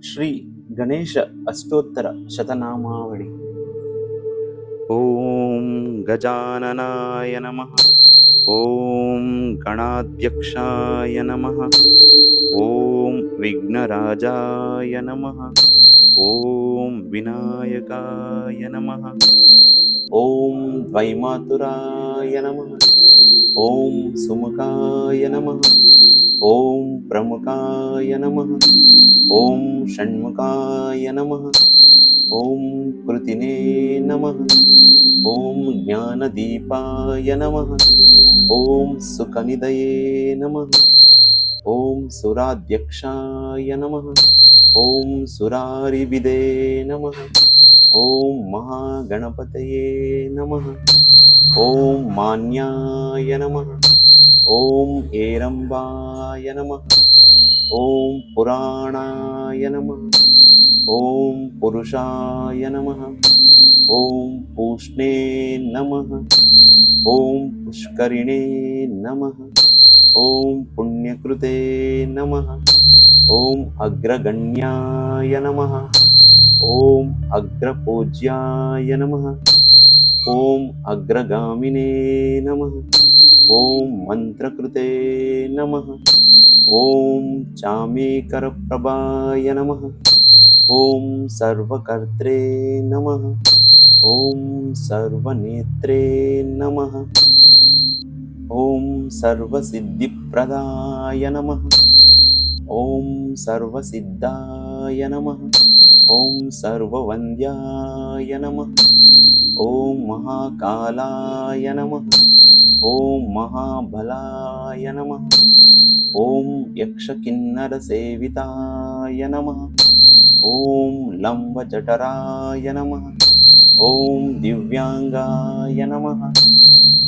श्री गणेश अष्टोत्तर शतनामावळी। ॐ गजाननाय नमः। ॐ गणाध्यक्षाय नमः। ॐ विघ्नराजाय नमः। ॐ विनायकाय नमः। ॐ द्वैमातुराय नमः। ॐ सुमुखाय नमः। ॐ प्रमुखाय नमः। ॐ षण्मुखाय नमः। ॐ कृतिने नमः। ॐ ज्ञानदीपाय नमः। ॐ सुखनिधये नमः। ॐ सुराध्यक्षाय नमः। ॐ सुरारिविदे नमः। ॐ महागणपतये नमः। ॐ मान्याय नमः। ॐ हेरम्बाय नमः। ॐ पुराणाय नमः। ॐ पुरुषाय नमः। ॐ पूष्णे नमः। ॐ पुष्करिणे नमः। ॐ पुण्यकृते नमः। ॐ अग्रगण्याय नमः। ॐ अग्रपूज्याय नमः। ॐ अग्रगामिने नमः। ॐ मन्त्रकृते नमः। ॐ चामेकरप्रभाय नमः। ॐ सर्वकर्त्रे नमः। ॐ सर्वनेत्रे नमः। ॐ सर्वसिद्धिप्रदाय नमः। ॐ सर्वसिद्धाय नमः। ॐ सर्ववन्द्याय नमः। ॐ महाकालाय नमः। ॐ महाबलाय नमः। ॐ यक्षकिन्नरसेविताय नमः। ॐ लम्बजठराय नमः। ॐ दिव्याङ्गाय नमः।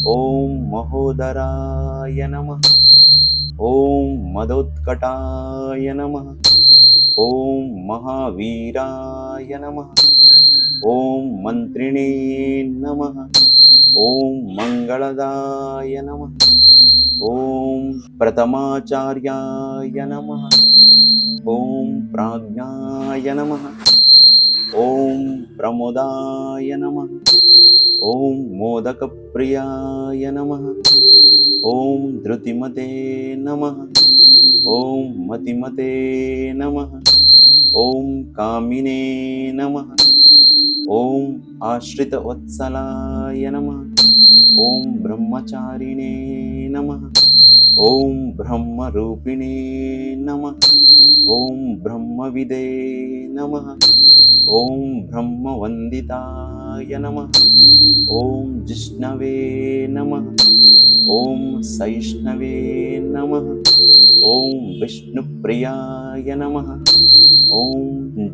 ॐ महोदराय नमः। ॐ मदोत्कटाय नमः। ॐ महावीराय नमः। ॐ मन्त्रिणे नमः। ॐ मङ्गलदाय नमः। ॐ प्रथमाचार्याय नमः। ॐ प्राज्ञाय नमः। ॐ प्रमोदाय नमः। ॐ मोदकप्रियाय नमः। ॐ धृतिमते नमः। ॐ मतिमते नमः। ॐ कामिने नमः। ॐ आश्रितवत्सलाय नमः। ॐ ब्रह्मचारिणे नमः। ॐ ब्रह्मरूपिणे नमः। ॐ ब्रह्मविदे नमः। ॐ ब्रह्मवन्दिताय नमः। ॐ जिष्णवे नमः। ॐ सैष्णवे नमः। ॐ विष्णुप्रियाय नमः। ॐ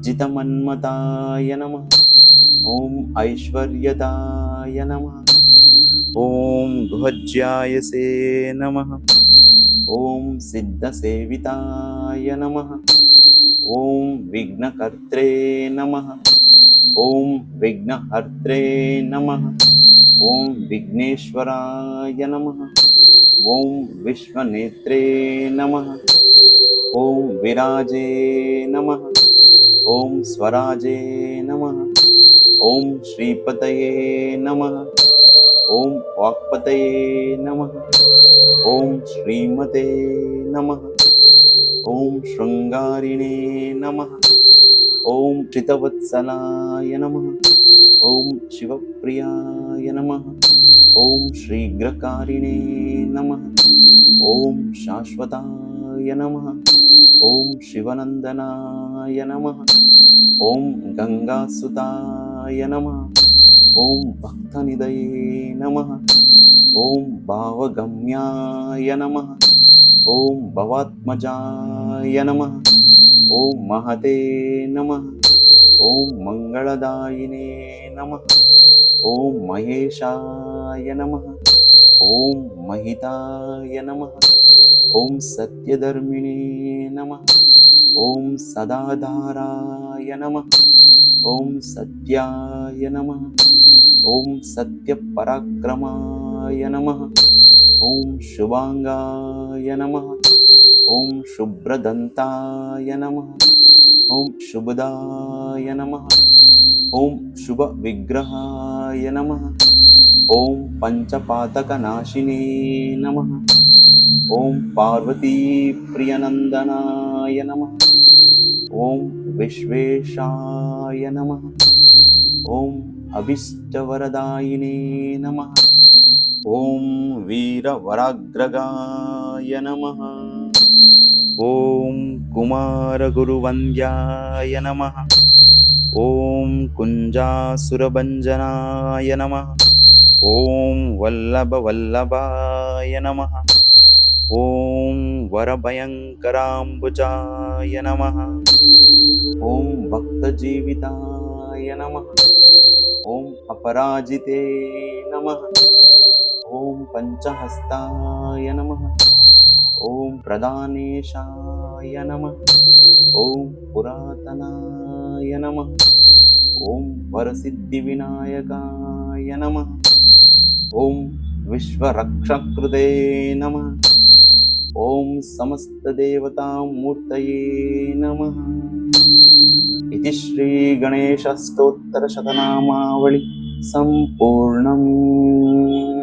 जितमन्मताय नमः। ॐ ऐश्वर्यदाय नमः। ॐ गुहज्यायसे नमः। ॐ सिद्धसेविताय नमः। ॐ विघ्नकर्त्रे नमः। ॐ विघ्नहर्त्रे नमः। ॐ विघ्नेश्वराय नमः। ॐ विश्वनेत्रे नमः। ॐ विराजे नमः। ॐ स्वराजे नमः। ॐ श्रीपतये नमः। ॐ वाक्पतये नमः। ॐ श्रीमते नमः। ॐ शृङ्गारिणे नमः। ॐ चितवत्सलाय नमः। ॐ शिवप्रियाय नमः। ॐ शीघ्रकारिणे नमः। ॐ शाश्वताय नमः। ॐ शिवनन्दनाय नमः। ॐ गङ्गासुताय नमः। ॐ भक्तनिधये नमः। ॐ भावगम्याय नमः। ॐ भवात्मजाय नमः। ॐ महते नमः। ॐ मङ्गलदायिने नमः। ॐ महेशाय नमः। ॐ महिताय नमः। ॐ सत्यधर्मिणे नमः। ॐ सदाधाराय नमः। ॐ सत्याय नमः। ॐ सत्यपराक्रमाय नमः। ॐ शुभांगाय नमः। ॐ शुभ्रदन्ताय नमः। ॐ शुभदाय नमः। ॐ शुभविग्रहाय नमः। ॐ पञ्चपातकनाशिने नमः। ॐ पार्वतीप्रियनन्दनाय नमः। ॐ विश्वेशाय नमः। ॐ अभीष्टवरदायिने नमः। ॐ वीरवराग्रगाय नमः। ॐ कुमारगुरुवन्द्याय नमः। ॐ कुञ्जासुरभञ्जनाय नमः। ॐ वल्लभवल्लभाय नमः। ॐ वरभयङ्कराम्बुजाय नमः। ॐ भक्तजीविताय नमः। ॐ अपराजिते नमः। ॐ पञ्चहस्ताय नमः। ॐ प्रदानेशाय नमः। ॐ पुरातनाय नमः। ॐ वरसिद्धिविनायकाय नमः। ॐ विश्वरक्षकृते नमः। ॐ समस्तदेवतामूर्तये नमः। इति श्रीगणेशस्तोत्रशतनामावळि सम्पूर्णम्।